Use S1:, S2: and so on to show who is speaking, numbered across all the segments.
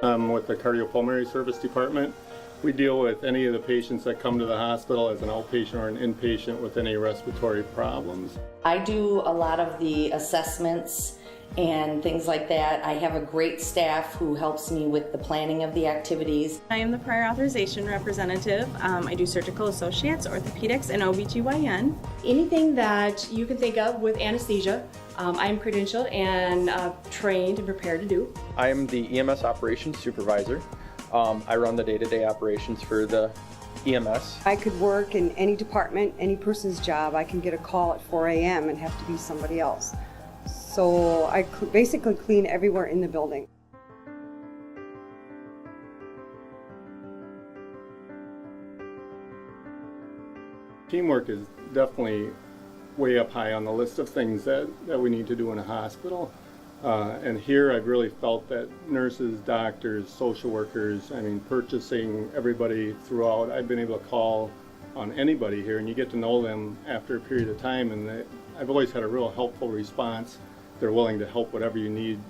S1: With the cardiopulmonary service department. We deal with any of the patients that come to the hospital as an outpatient or an inpatient with any respiratory problems.
S2: I do a lot of the assessments and things like that. I have a great staff who helps me with the planning of the activities.
S3: I am the prior authorization representative. I do surgical associates, orthopedics, and OBGYN.
S4: Anything that you can think of with anesthesia, I am credentialed and trained and prepared to do.
S5: I am the EMS operations supervisor. I run the day-to-day operations for the EMS.
S6: I could work in any department, any person's job. I can get a call at 4 a.m. and have to be somebody else. So I basically clean everywhere in the building.
S1: Teamwork is definitely way up high on the list of things that we need to do in a hospital. And here I've really felt that nurses, doctors, social workers, purchasing, everybody throughout, I've been able to call on anybody here and you get to know them after a period of time, and I've always had a real helpful response. They're willing to help whatever you need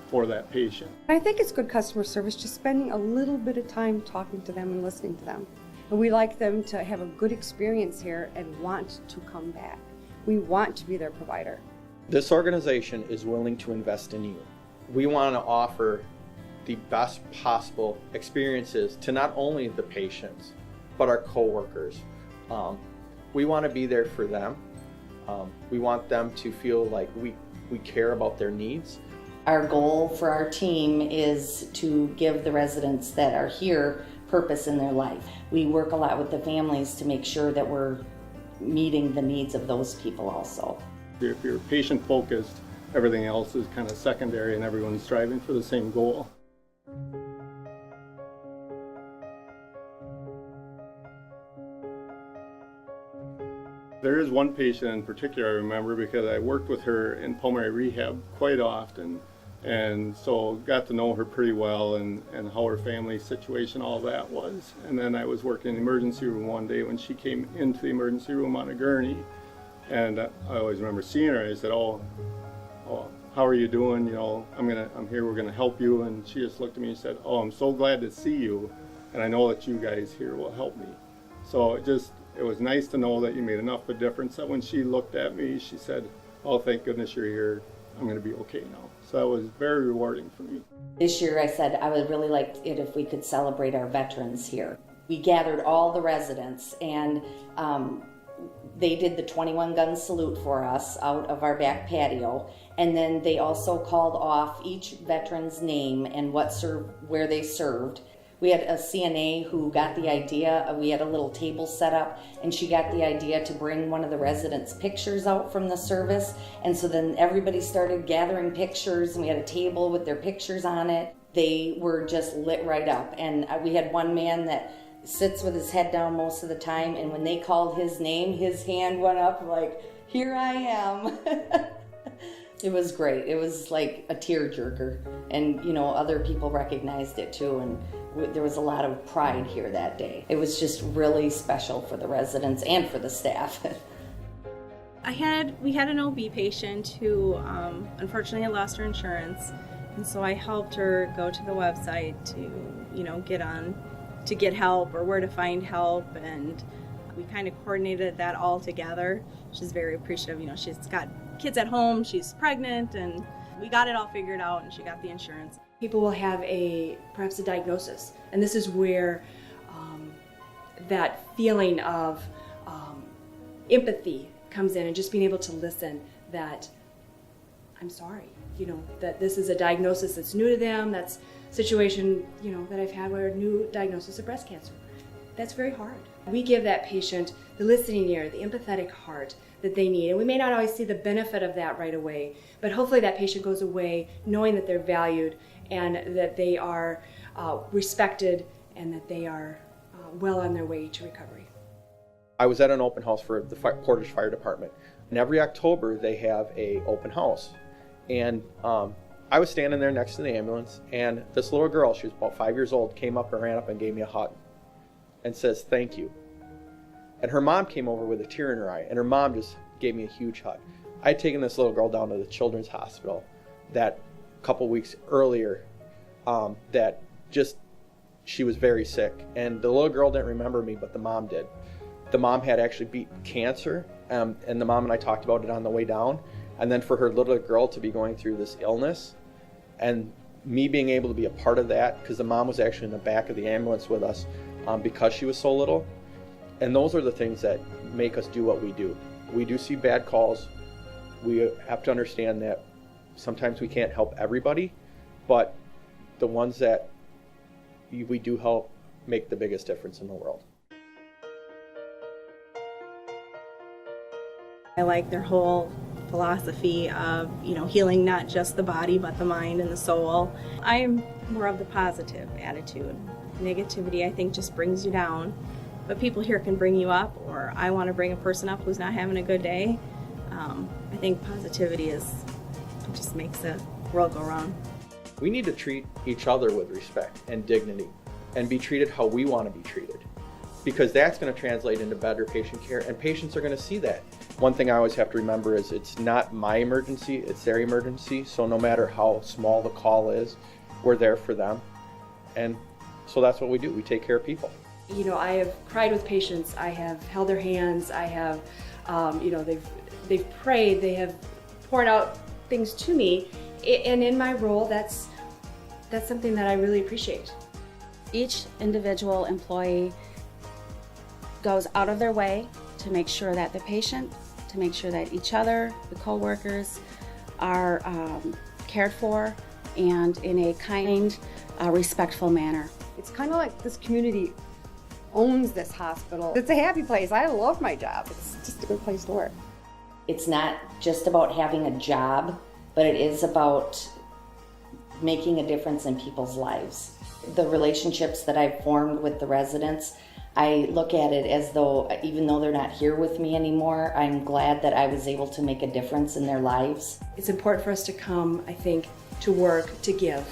S1: for that patient.
S6: I think it's good customer service, just spending a little bit of time talking to them and listening to them. And we like them to have a good experience here and want to come back. We want to be their provider.
S5: This organization is willing to invest in you. We want to offer the best possible experiences to not only the patients, but our coworkers. We want to be there for them. We want them to feel like we care about their needs.
S2: Our goal for our team is to give the residents that are here purpose in their life. We work a lot with the families to make sure that we're meeting the needs of those people also.
S1: If you're patient focused, everything else is kind of secondary and everyone's striving for the same goal. There is one patient in particular I remember because I worked with her in pulmonary rehab quite often, and so got to know her pretty well and how her family situation, all that was. And then I was working in the emergency room one day when she came into the emergency room on a gurney, and I always remember seeing her. I said, oh, how are you doing? You know, I'm here, we're gonna help you. And she just looked at me and said, oh, I'm so glad to see you, and I know that you guys here will help me. So it was nice to know that you made enough of a difference that when she looked at me, she said, oh, thank goodness you're here. I'm going to be okay now. So that was very rewarding for me.
S2: This year I said I would really like it if we could celebrate our veterans here. We gathered all the residents and they did the 21 gun salute for us out of our back patio. And then they also called off each veteran's name and where they served. We had a CNA who got the idea. We had a little table set up, and she got the idea to bring one of the residents' pictures out from the service. And so then everybody started gathering pictures, and we had a table with their pictures on it. They were just lit right up. And we had one man that sits with his head down most of the time, and when they called his name, his hand went up like, here I am. It was great. It was like a tearjerker, and other people recognized it too, and there was a lot of pride here that day. It was just really special for the residents and for the staff.
S3: We had an OB patient who unfortunately had lost her insurance, and so I helped her go to the website to get help or where to find help, and we kind of coordinated that all together. She's very appreciative. She's got kids at home, she's pregnant, and we got it all figured out, and she got the insurance.
S4: People will have perhaps a diagnosis, and this is where that feeling of empathy comes in, and just being able to listen that I'm sorry, that this is a diagnosis that's new to them, that's a situation, that I've had where a new diagnosis of breast cancer. That's very hard. We give that patient the listening ear, the empathetic heart that they need. And we may not always see the benefit of that right away, but hopefully that patient goes away knowing that they're valued and that they are respected and that they are well on their way to recovery.
S5: I was at an open house for the Portage Fire Department, and every October they have a open house. And I was standing there next to the ambulance, and this little girl, she was about 5 years old, came up and ran up and gave me a hug and says, thank you. And her mom came over with a tear in her eye, and her mom just gave me a huge hug. I had taken this little girl down to the Children's Hospital that couple weeks earlier, that just, she was very sick. And the little girl didn't remember me, but the mom did. The mom had actually beat cancer, and the mom and I talked about it on the way down. And then for her little girl to be going through this illness, and me being able to be a part of that, because the mom was actually in the back of the ambulance with us because she was so little. And those are the things that make us do what we do. We do see bad calls. We have to understand that sometimes we can't help everybody, but the ones that we do help make the biggest difference in the world.
S3: I like their whole philosophy of, healing not just the body, but the mind and the soul. I'm more of the positive attitude. Negativity, I think, just brings you down. But people here can bring you up, or I want to bring a person up who's not having a good day. I think positivity just makes the world go round.
S5: We need to treat each other with respect and dignity and be treated how we want to be treated, because that's going to translate into better patient care, and patients are going to see that. One thing I always have to remember is it's not my emergency, it's their emergency. So no matter how small the call is, we're there for them. And so that's what we do. We take care of people.
S4: I have cried with patients. I have held their hands. I have, they've prayed. They have poured out things to me. And in my role, that's something that I really appreciate.
S7: Each individual employee goes out of their way to make sure that the patient, to make sure that each other, the co-workers, are cared for and in a kind, respectful manner.
S6: It's kind of like this community owns this hospital. It's a happy place. I love my job. It's just a good place to work.
S2: It's not just about having a job, but it is about making a difference in people's lives. The relationships that I've formed with the residents, I look at it as though, even though they're not here with me anymore, I'm glad that I was able to make a difference in their lives.
S4: It's important for us to come, I think, to work, to give.